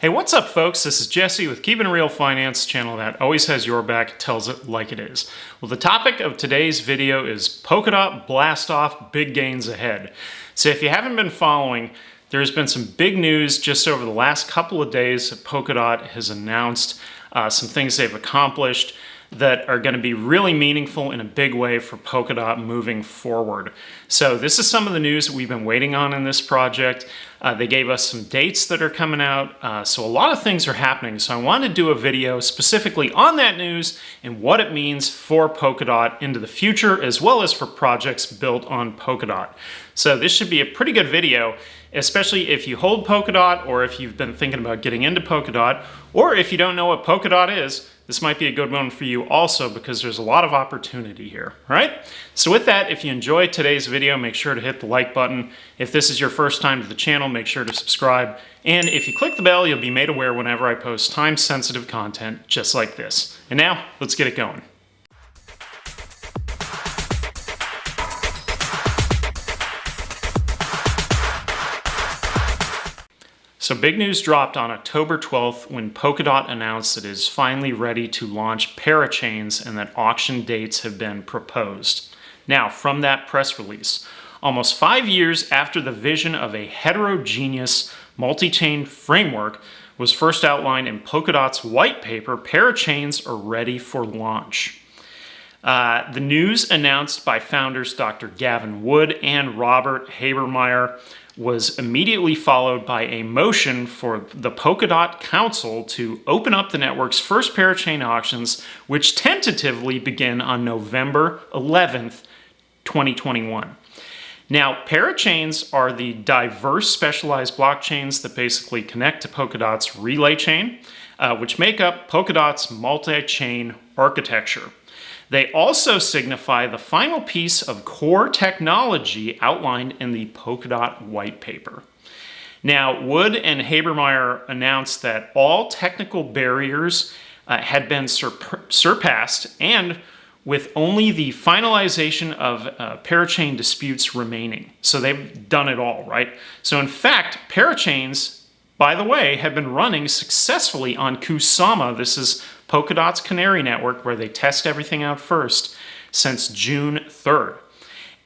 Hey, what's up, folks? This is Jesse with Keeping It Real Finance, channel that always has your back, tells it like it is. Well, the topic of today's video is Polkadot blast off, big gains ahead. So if you haven't been following, there's been some big news just over the last couple of days that Polkadot has announced some things they've accomplished that are going to be really meaningful in a big way for Polkadot moving forward. So this is some of the news that we've been waiting on in this project. They gave us some dates that are coming out, so a lot of things are happening. So I wanted to do a video specifically on that news and what it means for Polkadot into the future, as well as for projects built on Polkadot. So this should be a pretty good video, especially if you hold Polkadot, or if you've been thinking about getting into Polkadot, or if you don't know what Polkadot is. This might be a good one for you also, because there's a lot of opportunity here, right? So with that, if you enjoyed today's video, make sure to hit the like button. If this is your first time to the channel, make sure to subscribe. And if you click the bell, you'll be made aware whenever I post time-sensitive content just like this. And now, let's get it going. So big news dropped on October 12th when Polkadot announced that it is finally ready to launch parachains and that auction dates have been proposed. Now, from that press release, almost 5 years after the vision of a heterogeneous multi-chain framework was first outlined in Polkadot's white paper, parachains are ready for launch. The news announced by founders Dr. Gavin Wood and Robert Habermeyer was immediately followed by a motion for the Polkadot Council to open up the network's first parachain auctions, which tentatively begin on November 11th, 2021. Now, parachains are the diverse specialized blockchains that basically connect to Polkadot's relay chain, which make up Polkadot's multi-chain architecture. They also signify the final piece of core technology outlined in the Polkadot white paper. Now, Wood and Habermeyer announced that all technical barriers had been surpassed, and with only the finalization of parachain disputes remaining. So they've done it all, right? So in fact, parachains, by the way, have been running successfully on Kusama. This is Polkadot's Canary network, where they test everything out first, since June 3rd.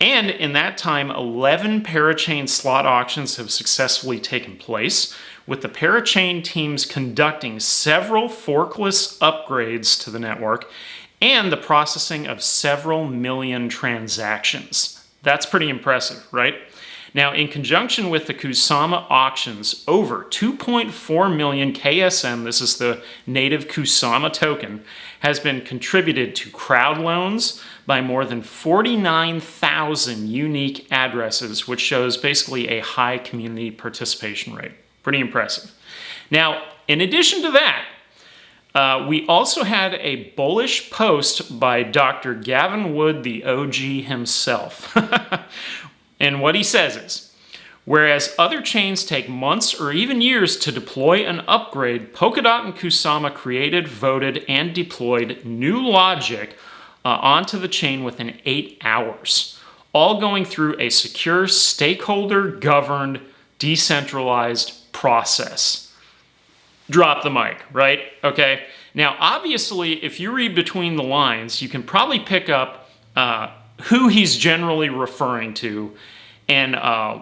And in that time, 11 parachain slot auctions have successfully taken place, with the parachain teams conducting several forkless upgrades to the network and the processing of several million transactions. That's pretty impressive, right? Now, in conjunction with the Kusama auctions, over 2.4 million KSM, this is the native Kusama token, has been contributed to crowd loans by more than 49,000 unique addresses, which shows basically a high community participation rate. Pretty impressive. Now, in addition to that, we also had a bullish post by Dr. Gavin Wood, the OG himself. And what he says is, whereas other chains take months or even years to deploy an upgrade, Polkadot and Kusama created, voted, and deployed new logic onto the chain within 8 hours, all going through a secure, stakeholder-governed, decentralized process. Drop the mic, right? Okay. Now, obviously, if you read between the lines, you can probably pick up who he's generally referring to and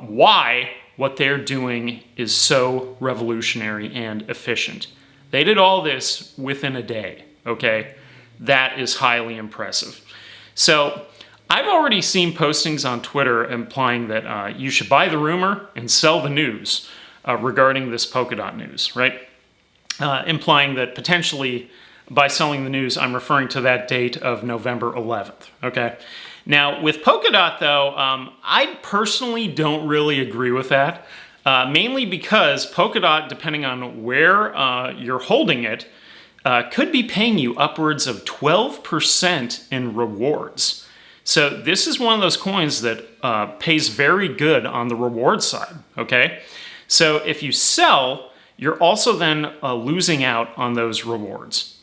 why what they're doing is so revolutionary and efficient. They did all this within a day, okay? That is highly impressive. So I've already seen postings on Twitter implying that you should buy the rumor and sell the news regarding this Polkadot news, right? Implying that potentially by selling the news, I'm referring to that date of November 11th, okay? Now, with Polkadot, though, I personally don't really agree with that, mainly because Polkadot, depending on where you're holding it, could be paying you upwards of 12% in rewards. So this is one of those coins that pays very good on the reward side, okay? So if you sell, you're also then losing out on those rewards.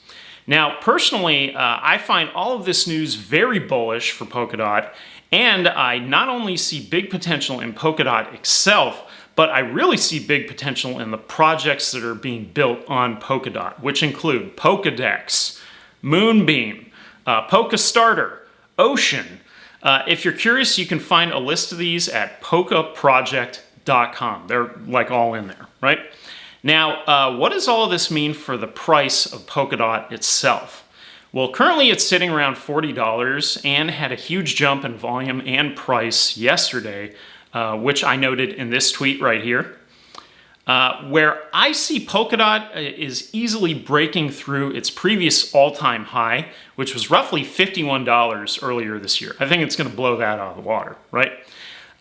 Now, personally, I find all of this news very bullish for Polkadot, and I not only see big potential in Polkadot itself, But I really see big potential in the projects that are being built on Polkadot, which include Polkadex, Moonbeam, Polkastarter, Ocean. If you're curious, you can find a list of these at polkaproject.com. They're like all in there, right? Now, what does all of this mean for the price of Polkadot itself? Well, currently it's sitting around $40 and had a huge jump in volume and price yesterday, which I noted in this tweet right here, where I see Polkadot is easily breaking through its previous all-time high, which was roughly $51 earlier this year. I think it's going to blow that out of the water, right?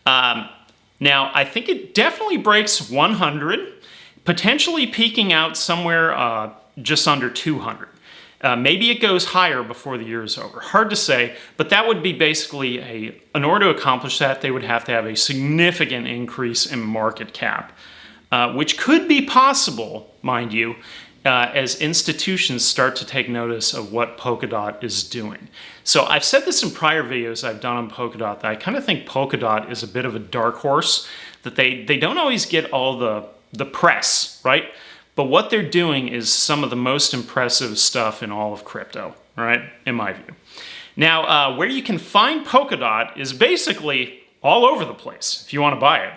Now, I think it definitely breaks 100, potentially peaking out somewhere just under 200. Maybe it goes higher before the year is over. Hard to say, but that would be basically in order to accomplish that, they would have to have a significant increase in market cap, which could be possible, mind you, as institutions start to take notice of what Polkadot is doing. So I've said this in prior videos I've done on Polkadot, that I kind of think Polkadot is a bit of a dark horse, that they don't always get all the press, right? But what they're doing is some of the most impressive stuff in all of crypto, right? In my view. Now, where you can find Polkadot is basically all over the place if you want to buy it.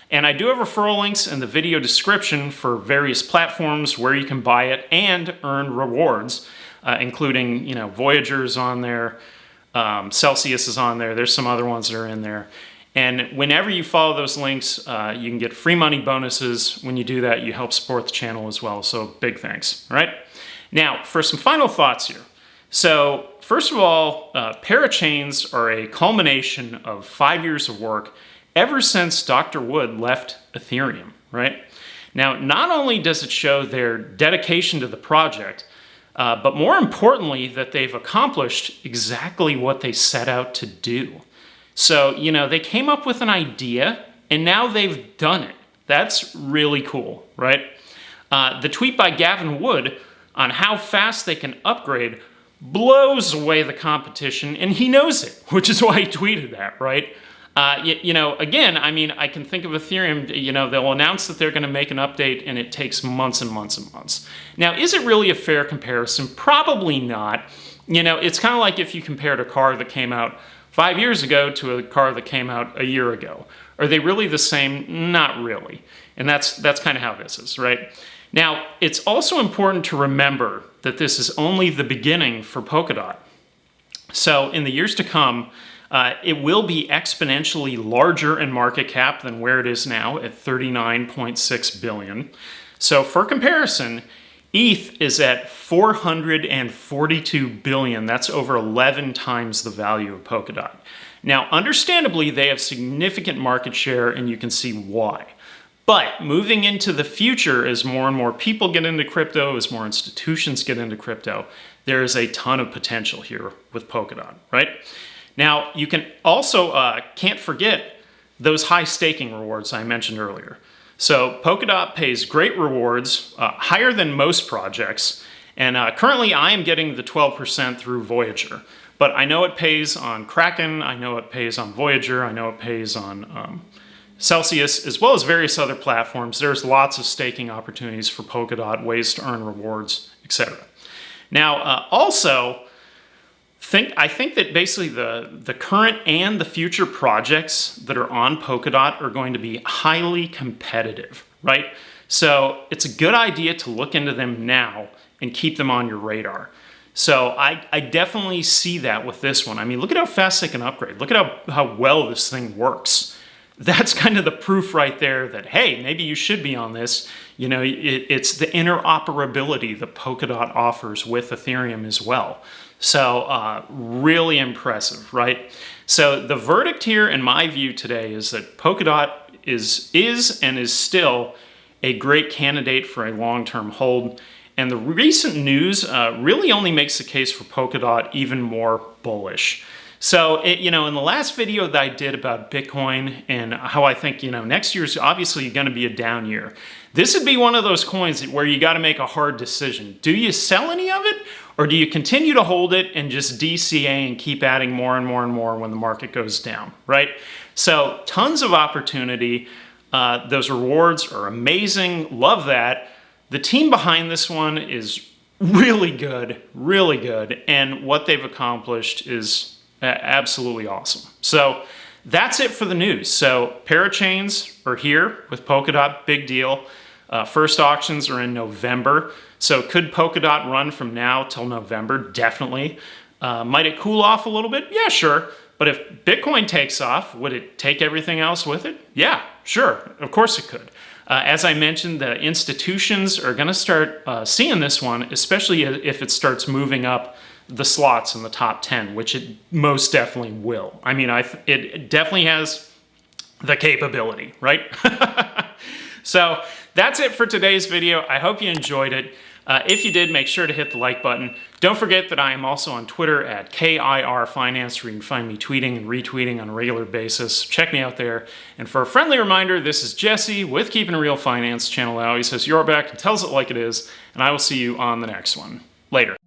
And I do have referral links in the video description for various platforms where you can buy it and earn rewards, including, Voyager's on there, Celsius is on there, there's some other ones that are in there. And whenever you follow those links, you can get free money bonuses. When you do that, you help support the channel as well. So big thanks, all right? Now, for some final thoughts here. So first of all, parachains are a culmination of 5 years of work ever since Dr. Wood left Ethereum, right? Now, not only does it show their dedication to the project, but more importantly, that they've accomplished exactly what they set out to do. So, they came up with an idea and now they've done it. That's really cool, right? The tweet by Gavin Wood on how fast they can upgrade blows away the competition, and he knows it, which is why he tweeted that, right? Again, I can think of Ethereum, they'll announce that they're going to make an update and it takes months and months and months. Now, is it really a fair comparison? Probably not. It's kind of like if you compared a car that came out 5 years ago to a car that came out a year ago. Are they really the same? Not really. And that's kind of how this is, right? Now, it's also important to remember that this is only the beginning for Polkadot. So in the years to come, it will be exponentially larger in market cap than where it is now at 39.6 billion. So for comparison, ETH is at 442 billion. That's over 11 times the value of Polkadot. Now, understandably, they have significant market share, and you can see why. But moving into the future, as more and more people get into crypto, as more institutions get into crypto, there is a ton of potential here with Polkadot, right? Now, you can also, can't forget those high staking rewards I mentioned earlier. So Polkadot pays great rewards, higher than most projects, and currently I am getting the 12% through Voyager. But I know it pays on Kraken, I know it pays on Voyager, I know it pays on Celsius, as well as various other platforms. There's lots of staking opportunities for Polkadot, ways to earn rewards, etc. Now, also, I think that basically the current and the future projects that are on Polkadot are going to be highly competitive, right? So it's a good idea to look into them now and keep them on your radar. So I definitely see that with this one. Look at how fast they can upgrade. Look at how well this thing works. That's kind of the proof right there that, hey, maybe you should be on this. It's the interoperability that Polkadot offers with Ethereum as well. So really impressive, right? So the verdict here, in my view today, is that Polkadot is and is still a great candidate for a long-term hold. And the recent news really only makes the case for Polkadot even more bullish. So, in the last video that I did about Bitcoin and how I think, next year's obviously going to be a down year. This would be one of those coins where you got to make a hard decision. Do you sell any of it, or do you continue to hold it and just DCA and keep adding more and more and more when the market goes down, right? So, tons of opportunity. Those rewards are amazing. Love that. The team behind this one is really good, and what they've accomplished is absolutely awesome. So that's it for the news. So parachains are here with Polkadot, big deal. First auctions are in November. So could Polkadot run from now till November? Definitely. Might it cool off a little bit? Yeah, sure. But if Bitcoin takes off, would it take everything else with it? Yeah, sure. Of course it could. As I mentioned, the institutions are going to start seeing this one, especially if it starts moving up the slots in the top 10, which it most definitely will. I mean, it definitely has the capability, right? So that's it for today's video. I hope you enjoyed it. If you did, make sure to hit the like button. Don't forget that I am also on Twitter at KIR Finance, where you can find me tweeting and retweeting on a regular basis. Check me out there. And for a friendly reminder, this is Jesse with Keeping It Real Finance channel that always says you're back and tells it like it is. And I will see you on the next one. Later.